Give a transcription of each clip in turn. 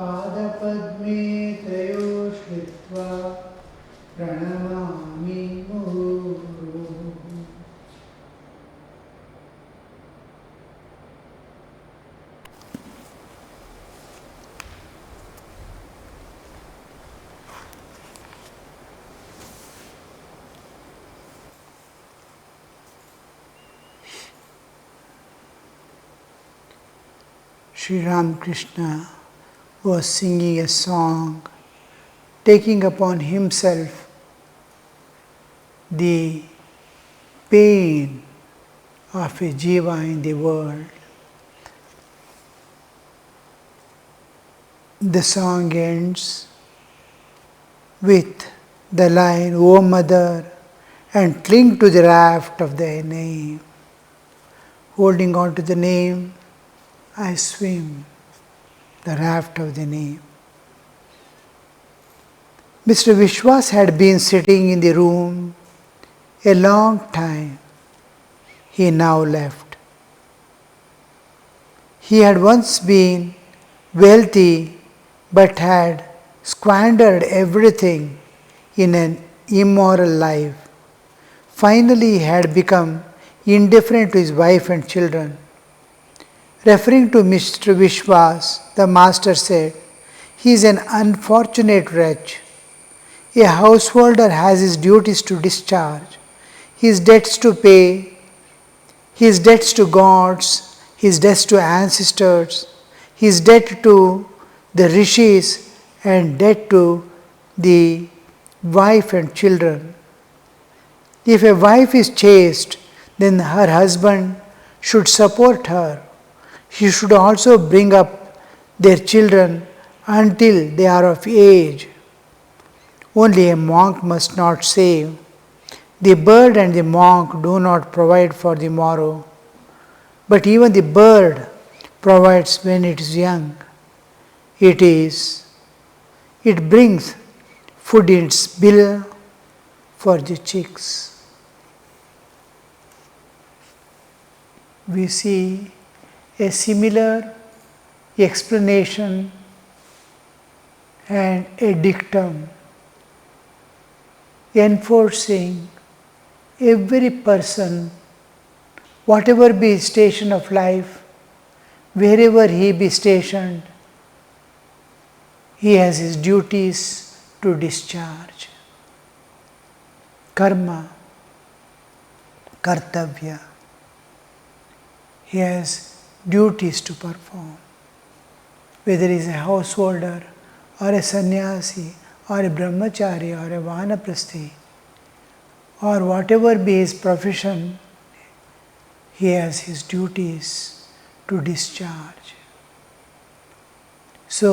पादपद्मे तयो श्रित्वा प्रणमामि मुहुर्मुहुः। Sri Ramakrishna was singing a song, taking upon himself the pain of a jiva in the world. The song ends with the line, "O mother, and cling to the raft of thy name." Holding on to the name, I swim the raft of the name. Mr. Vishwas had been sitting in the room a long time. He now left. He had once been wealthy but had squandered everything in an immoral life. Finally, he had become indifferent to his wife and children. Referring to Mr. Vishwas, the master said, "He is an unfortunate wretch. A householder has his duties to discharge, his debts to pay, his debts to gods, his debts to ancestors, his debt to the rishis, and debt to the wife and children. If a wife is chaste, then her husband should support her. He should also bring up their children until they are of age. Only a monk must not save. The bird and the monk do not provide for the morrow, but even the bird provides when it is young. It brings food in its bill for the chicks." We see a similar explanation and a dictum enforcing every person, whatever be his station of life, wherever he be stationed, he has his duties to discharge. Karma, kartavya. He has duties to perform. Whether he is a householder or a sannyasi or a brahmachari or a vanaprasthi or whatever be his profession, he has his duties to discharge. So,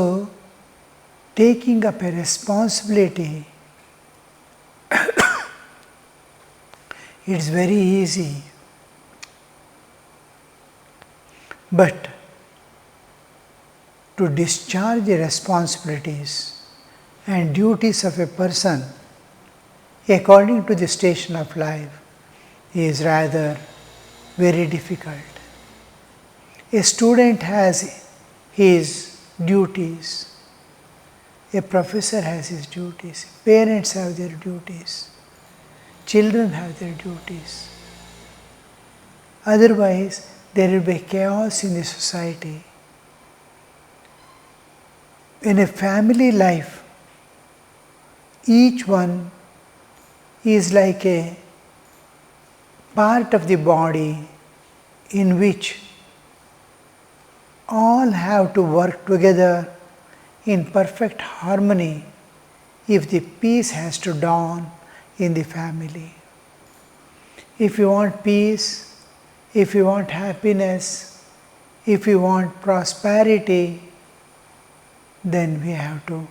taking up a responsibility, it's very easy. But to discharge the responsibilities and duties of a person according to the station of life is rather very difficult. A student has his duties, a professor has his duties, parents have their duties, children have their duties. Otherwise, there will be chaos in the society. In a family life, each one is like a part of the body in which all have to work together in perfect harmony if the peace has to dawn in the family. If you want peace, if you want happiness, if you want prosperity, then we have to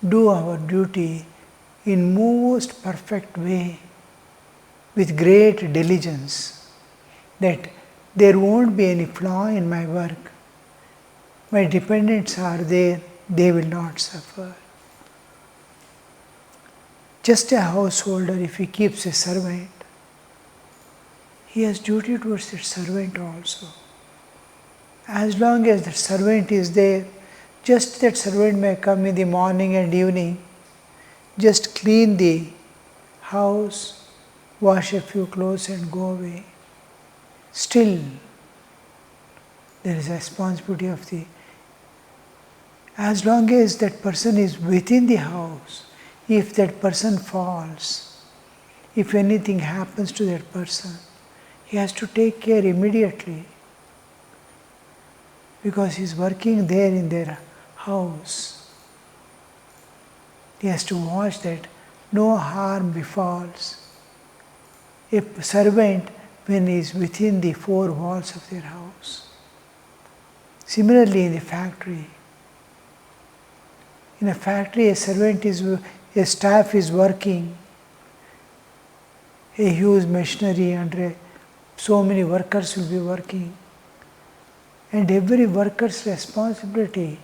do our duty in most perfect way with great diligence, that there won't be any flaw in my work. My dependents are there, they will not suffer. Just a householder, if he keeps a servant, he has duty towards that servant also. As long as the servant is there, Just that servant may come in the morning and evening, just clean the house, wash a few clothes and go away. Still, there is a responsibility of the, as long as that person is within the house, if that person falls, if anything happens to that person, he has to take care immediately because he is working there in their house. He has to watch that no harm befalls a servant when he is within the four walls of their house. Similarly, in the factory, in a factory, a staff is working, a huge machinery under so many workers will be working, and every worker's responsibility,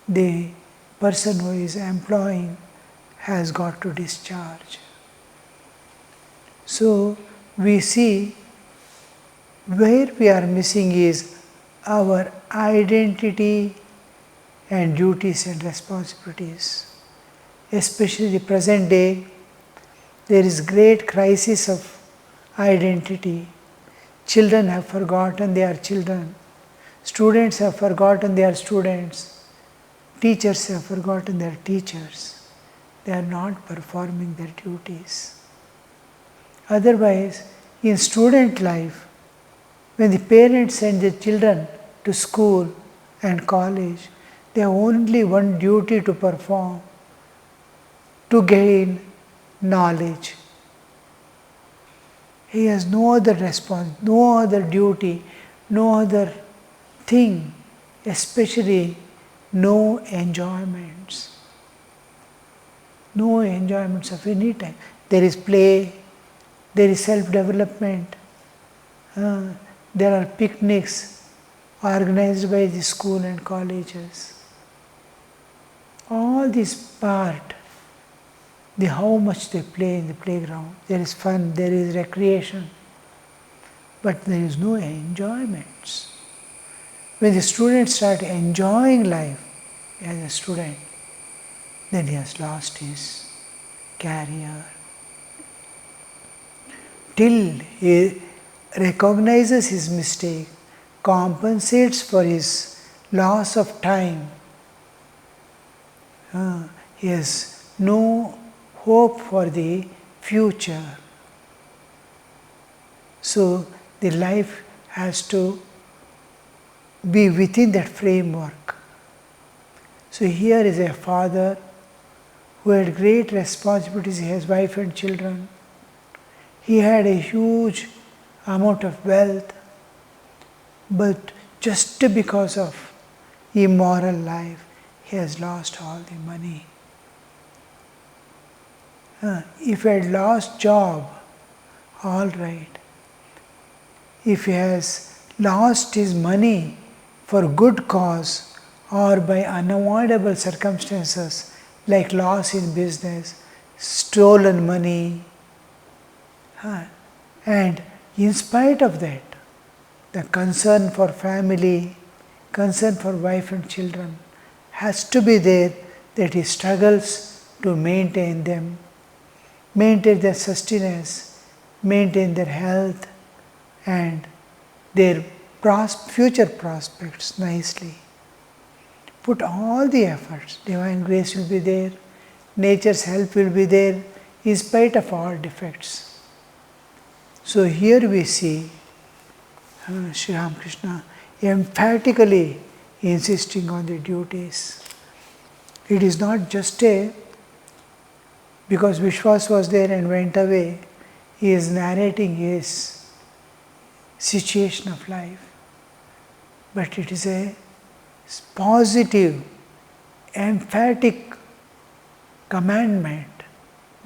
the person who is employing has got to discharge. So we see where we are missing is our identity and duties and responsibilities. Especially the present day, there is great crisis of identity. Children have forgotten they are children. Students have forgotten they are students. Teachers have forgotten they are teachers. They are not performing their duties. Otherwise, in student life, when the parents send their children to school and college, they have only one duty to perform, to gain knowledge. He has no other response, no other duty, no other thing, especially no enjoyments. No enjoyments of any type. There is play, there is self-development, there are picnics organized by the school and colleges. All this part, how much they play in the playground, there is fun, there is recreation, but there is no enjoyments. When the student starts enjoying life as a student, then he has lost his career. Till he recognizes his mistake, compensates for his loss of time, he has no hope for the future. So the life has to be within that framework. So here is a father who had great responsibilities, he has wife and children. He had a huge amount of wealth, but just because of immoral life, he has lost all the money. If he had lost job, all right. If he has lost his money for good cause or by unavoidable circumstances like loss in business, stolen money, and in spite of that, the concern for family, concern for wife and children has to be there, that he struggles to maintain them, maintain their sustenance, maintain their health and their future prospects nicely. Put all the efforts, divine grace will be there, nature's help will be there in spite of all defects. So here we see Sri Ramakrishna emphatically insisting on the duties. It is not just because Vishwas was there and went away, he is narrating his situation of life. But it is a positive, emphatic commandment,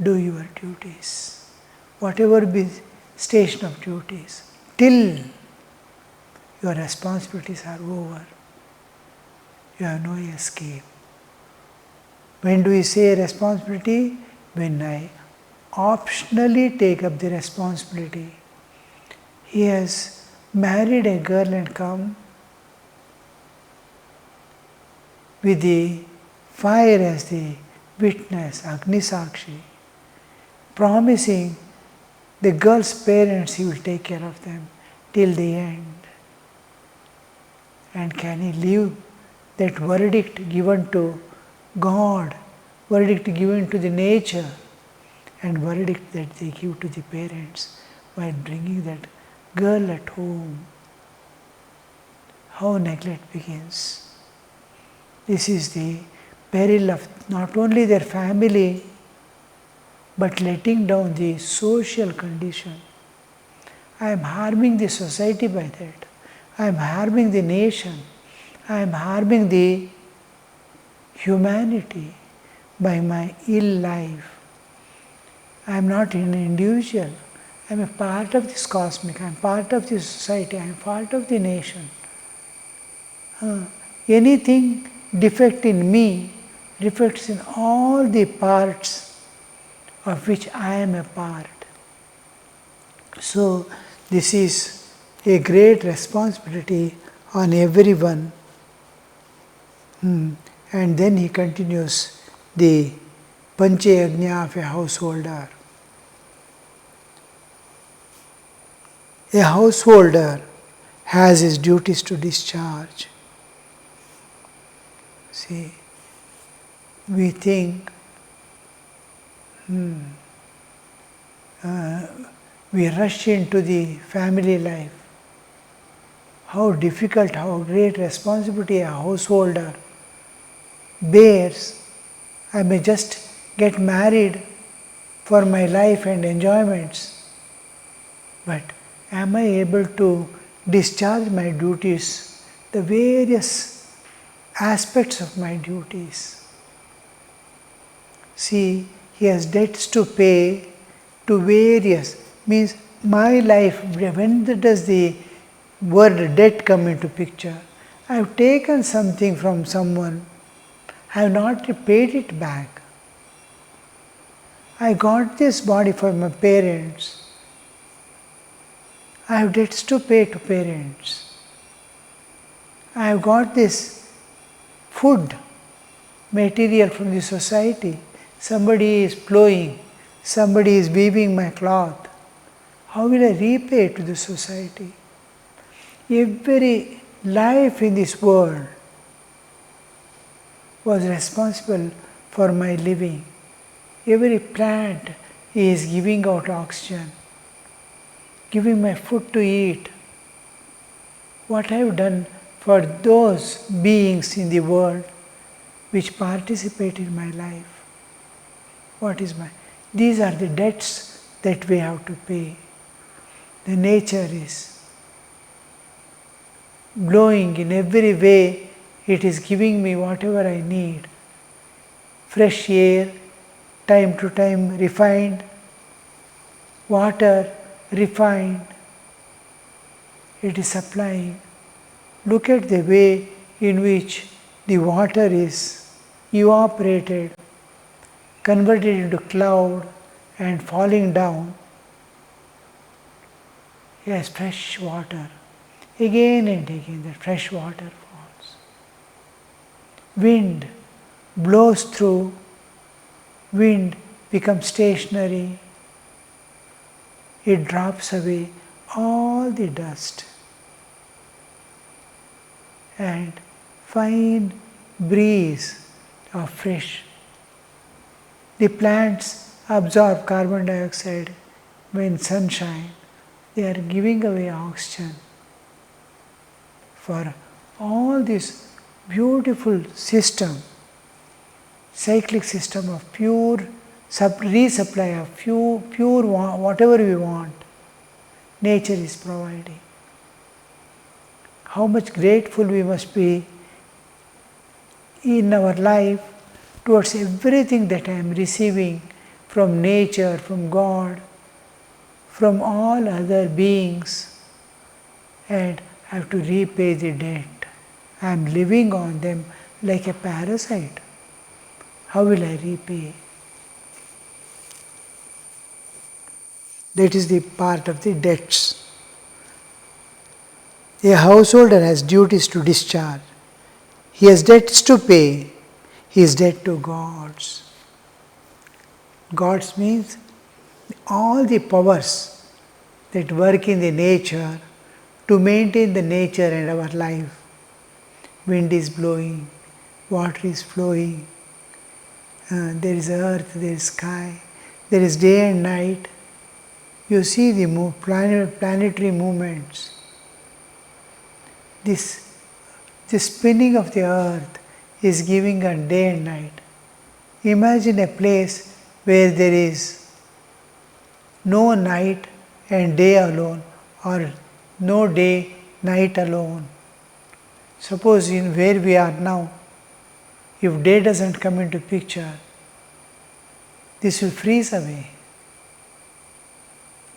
do your duties. Whatever be station of duties, till your responsibilities are over, you have no escape. When do we say responsibility? When I optionally take up the responsibility. He has married a girl and come, with the fire as the witness, Agni Sakshi, promising the girl's parents he will take care of them till the end. And can he leave that verdict given to God, verdict given to the nature, and verdict that they give to the parents while bringing that girl at home? How neglect begins. This is the peril of not only their family, but letting down the social condition. I am harming the society by that. I am harming the nation. I am harming the humanity by my ill life. I am not an individual. I am a part of this cosmic. I am part of the society. I am part of the nation. Anything defect in me reflects in all the parts of which I am a part. So this is a great responsibility on everyone. And then he continues the Panchayagnya of a householder. A householder has his duties to discharge. See, we think we rush into the family life. How difficult, how great responsibility a householder bears. I may just get married for my life and enjoyments, but am I able to discharge my duties, the various aspects of my duties? See, he has debts to pay to various, means my life, when does the word debt come into picture? I have taken something from someone, I have not paid it back. I got this body for my parents. I have debts to pay to parents. I have got this food material from the society. Somebody is plowing, somebody is weaving my cloth. How will I repay to the society? Every life in this world was responsible for my living. Every plant is giving out oxygen, giving my food to eat. What I have done for those beings in the world which participate in my life? What is my? These are the debts that we have to pay. The nature is blowing in every way, it is giving me whatever I need. Fresh air, time to time refined, water refined, it is supplying. Look at the way in which the water is evaporated, converted into cloud and falling down. Yes, fresh water. Again and again that fresh water falls. Wind blows through, wind becomes stationary, it drops away all the dust, and fine breeze of fresh. The plants absorb carbon dioxide when sunshine, they are giving away oxygen. For all this beautiful system, cyclic system of pure resupply of pure whatever we want, nature is providing. How much grateful we must be in our life towards everything that I am receiving from nature, from God, from all other beings, and I have to repay the debt. I am living on them like a parasite. How will I repay? That is the part of the debts. A householder has duties to discharge. He has debts to pay. He is debt to gods. Gods means all the powers that work in the nature to maintain the nature and our life. Wind is blowing, water is flowing, there is earth, there is sky, there is day and night. You see the planetary movements. The spinning of the earth is giving a day and night. Imagine a place where there is no night and day alone, or no day, night alone. Suppose in where we are now, if day doesn't come into picture, this will freeze away.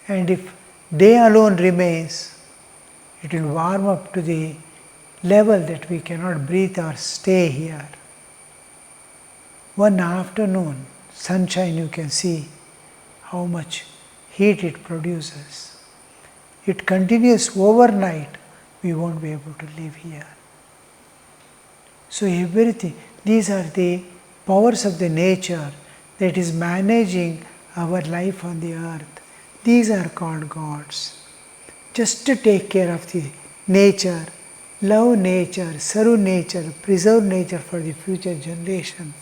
And if day alone remains, it will warm up to the level that we cannot breathe or stay here. One afternoon, sunshine, you can see how much heat it produces. It continues overnight, we won't be able to live here. So everything, these are the powers of the nature that is managing our life on the earth. These are called gods. Just to take care of the nature, love nature, serve nature, preserve nature for the future generation.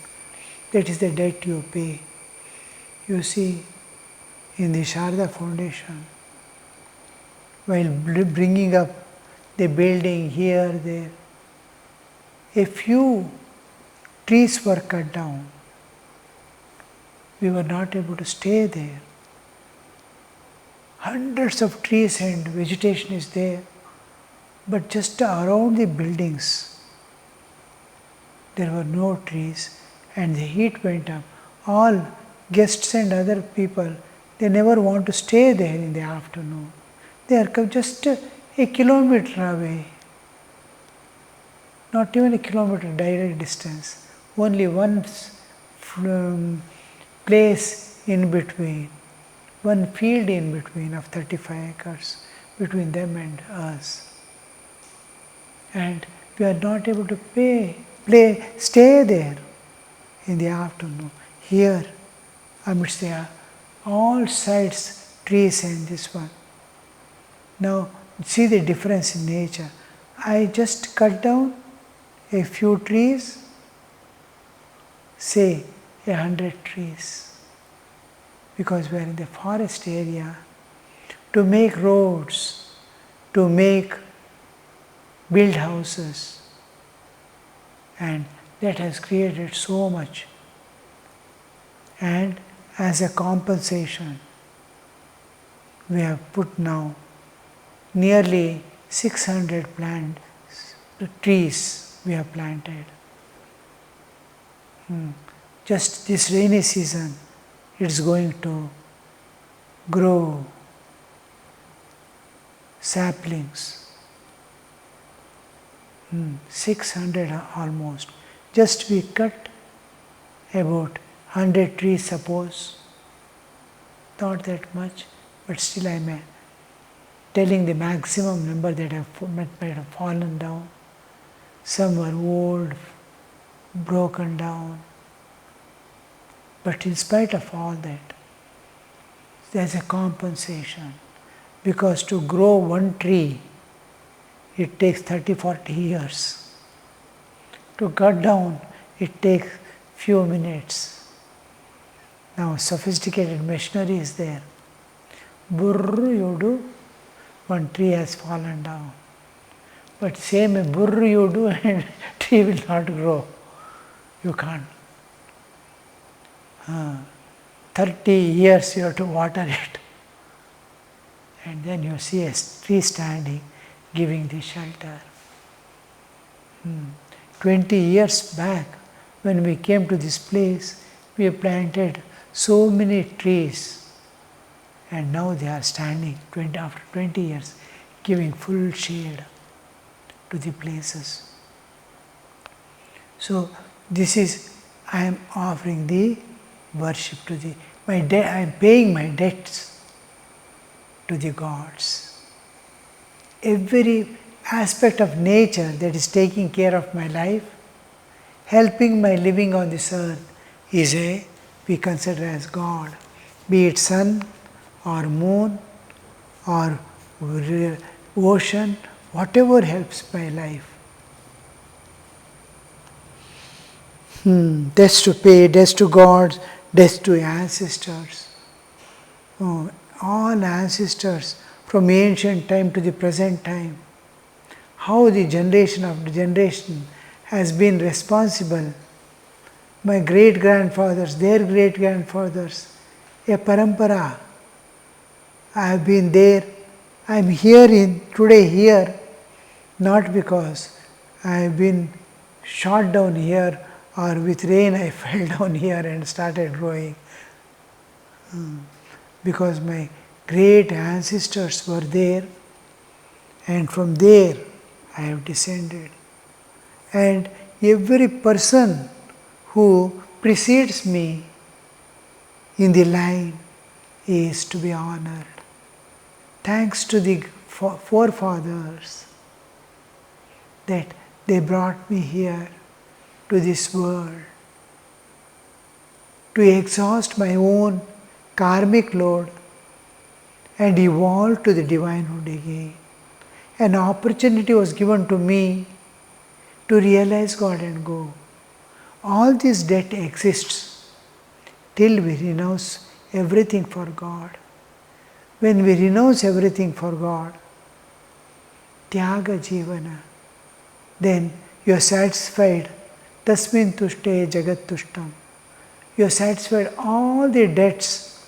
That is the debt you pay. You see, in the Sharda Foundation, while bringing up the building here, there, a few trees were cut down. We were not able to stay there. Hundreds of trees and vegetation is there, but just around the buildings, there were no trees, and the heat went up. All guests and other people, they never want to stay there in the afternoon. They are just a kilometer away. Not even a kilometer direct distance, only one place in between, one field in between of 35 acres between them and us. And we are not able to stay there in the afternoon. Here, amidst all sides, trees and this one. Now, see the difference in nature. I just cut down a few trees, say 100 trees, because we are in the forest area, to make roads, to build houses, and that has created so much. And as a compensation, we have put now nearly 600 trees we have planted. Just this rainy season, it's going to grow saplings. 600 almost. Just we cut about 100 trees, suppose. Not that much, but still I am telling the maximum number that might have fallen down. Some were old, broken down. But in spite of all that, there's a compensation. Because to grow one tree, it takes 30-40 years. To cut down, it takes few minutes. Now sophisticated machinery is there. Burr you do, one tree has fallen down. But same burr you do and tree will not grow. You can't. 30 years you have to water it. And then you see a tree standing, giving the shelter. 20 years back, when we came to this place, we planted so many trees. And now they are standing after 20 years, giving full shade to the places. So this is, I am offering the worship to I am paying my debts to the gods. Every aspect of nature that is taking care of my life, helping my living on this earth we consider as God. Be it sun or moon or ocean, whatever helps my life. Debts to pay, debts to gods, debts to ancestors. All ancestors from ancient time to the present time. How the generation after generation has been responsible. My great-grandfathers, their great-grandfathers, a parampara. I have been there. I am today here, not because I have been shot down here or with rain I fell down here and started growing. Because my great ancestors were there, and from there I have descended. And every person who precedes me in the line is to be honored. Thanks to the forefathers that they brought me here to this world to exhaust my own karmic load and evolve to the divinehood again. An opportunity was given to me to realize God and go. All this debt exists till we renounce everything for God. When we renounce everything for God, Tyaga Jivana, then you are satisfied. Tasmin tushte jagat tushtam. You are satisfied all the debts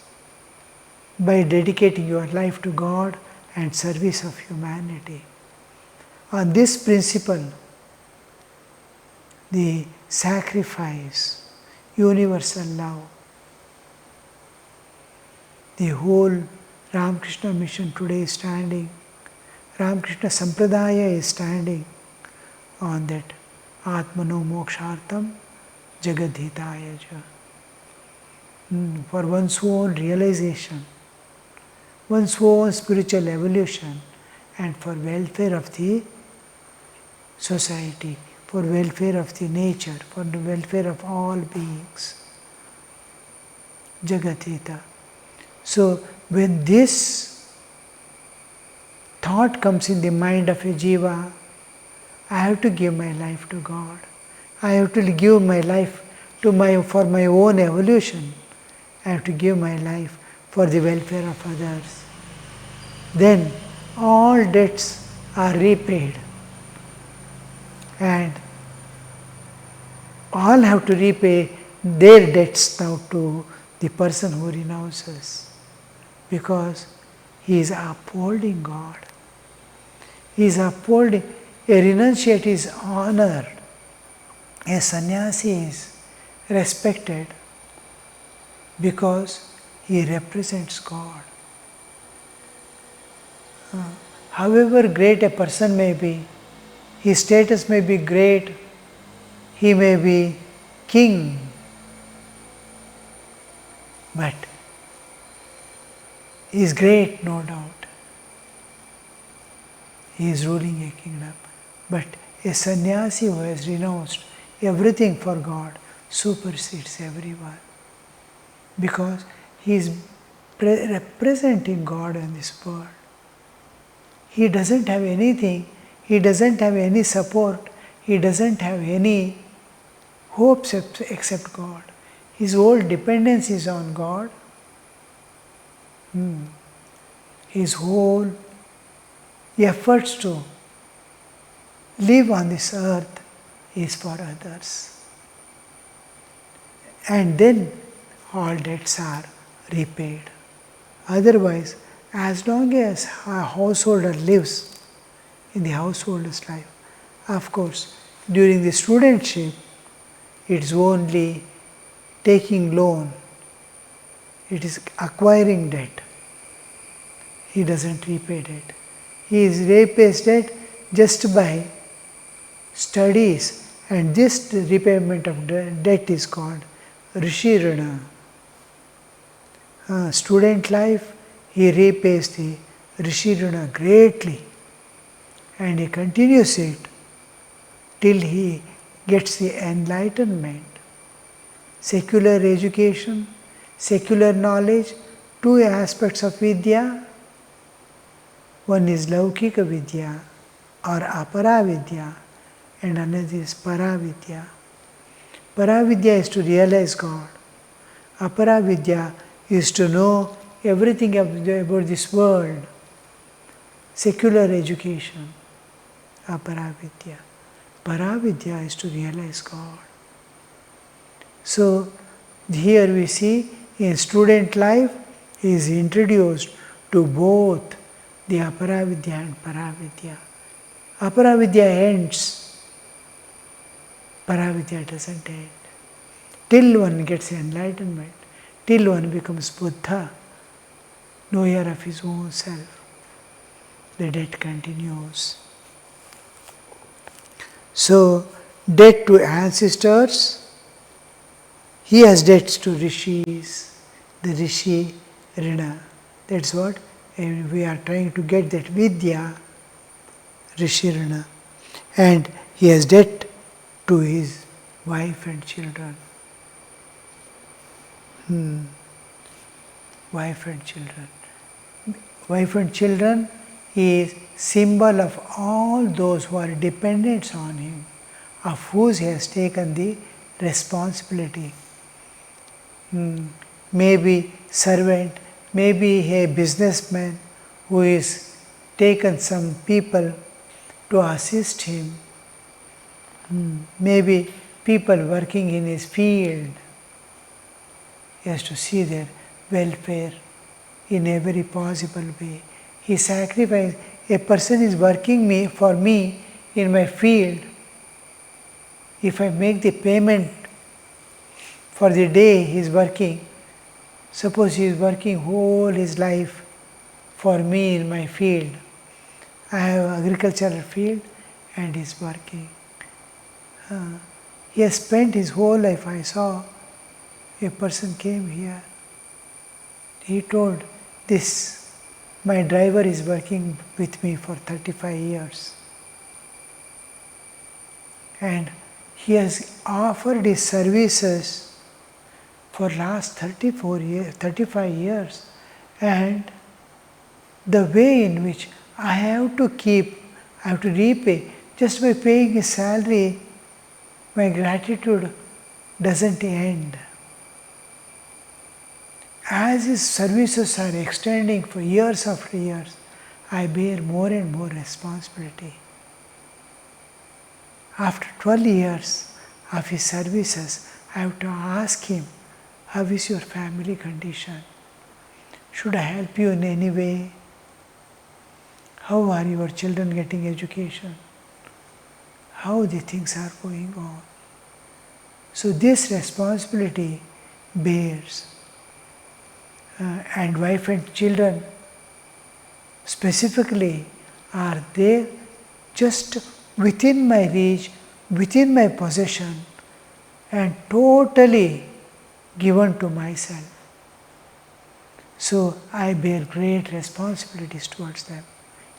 by dedicating your life to God and service of humanity. On this principle, the sacrifice, universal love, the whole Ramakrishna mission today is standing, Ramakrishna Sampradaya is standing on that Atmano Mokshartam Jagadhitaya Ja. For one's own realization, one's own spiritual evolution, and for welfare of the society, for welfare of the nature, for the welfare of all beings. Jagatita. So when this thought comes in the mind of a jiva, I have to give my life to God. I have to give my life for my own evolution. I have to give my life for the welfare of others. Then all debts are repaid. And all have to repay their debts now to the person who renounces, because he is upholding God. He is upholding. A renunciate is honored. A sannyasi is respected because he represents God. However great a person may be, his status may be great, he may be king, but he is great, no doubt. He is ruling a kingdom. But a sannyasi who has renounced everything for God supersedes everyone, because he is representing God in this world. He doesn't have anything, he doesn't have any support, he doesn't have any hopes except God. His whole dependence is on God. His whole efforts to live on this earth is for others. And then all debts are repaid. Otherwise, as long as a householder lives in the householder's life, of course, during the studentship, it's only taking loan, it is acquiring debt. He doesn't repay debt. He repays debt just by studies, and this repayment of debt is called Rishi Rana. Student life, he repays the Rishi Rana greatly, and he continues it till he gets the enlightenment. Secular education, secular knowledge, two aspects of Vidya. One is Laukika Vidya or Apara Vidya, and another is Paravidya. Paravidya is to realize God. Aparavidya is to know everything about this world. Secular education, Aparavidya. Paravidya is to realize God. So here we see in student life he is introduced to both the Aparavidya and Paravidya. Aparavidya ends, Paravidya doesn't end. Till one gets enlightenment, till one becomes Buddha, knower of his own self, the debt continues. So, debt to ancestors, he has debts to rishis, the rishi rina. That's what we are trying to get, that vidya, rishi rina. And he has debt to his wife and children. Wife and children. Wife and children is symbol of all those who are dependents on him, of whose he has taken the responsibility. Maybe servant, maybe a businessman who is taken some people to assist him. Maybe people working in his field. He has to see their welfare in every possible way. He sacrificed. A person is working for me in my field. If I make the payment for the day he is working, suppose he is working whole his life for me in my field. I have agricultural field and he is working. He has spent his whole life. I saw a person came here. He told, this, my driver is working with me for 35 years. And he has offered his services for last 35 years. And the way in which I have to repay, just by paying his salary, my gratitude doesn't end. As his services are extending for years after years, I bear more and more responsibility. After 12 years of his services, I have to ask him, how is your family condition? Should I help you in any way? How are your children getting education? How the things are going on? So this responsibility bears. And wife and children specifically are there just within my reach, within my possession, and totally given to myself. So I bear great responsibilities towards them,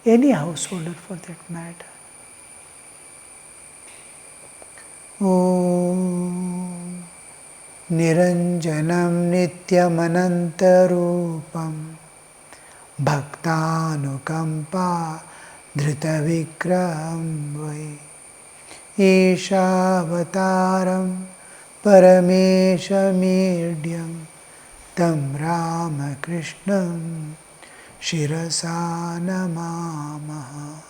any householder for that matter. Om Niranjanam Nityamanantarupam Bhaktanukampa Dhritavikraham Vai Ishavataram Parameshamidhyam Tam Ramakrishnam Shirasa Namamaha.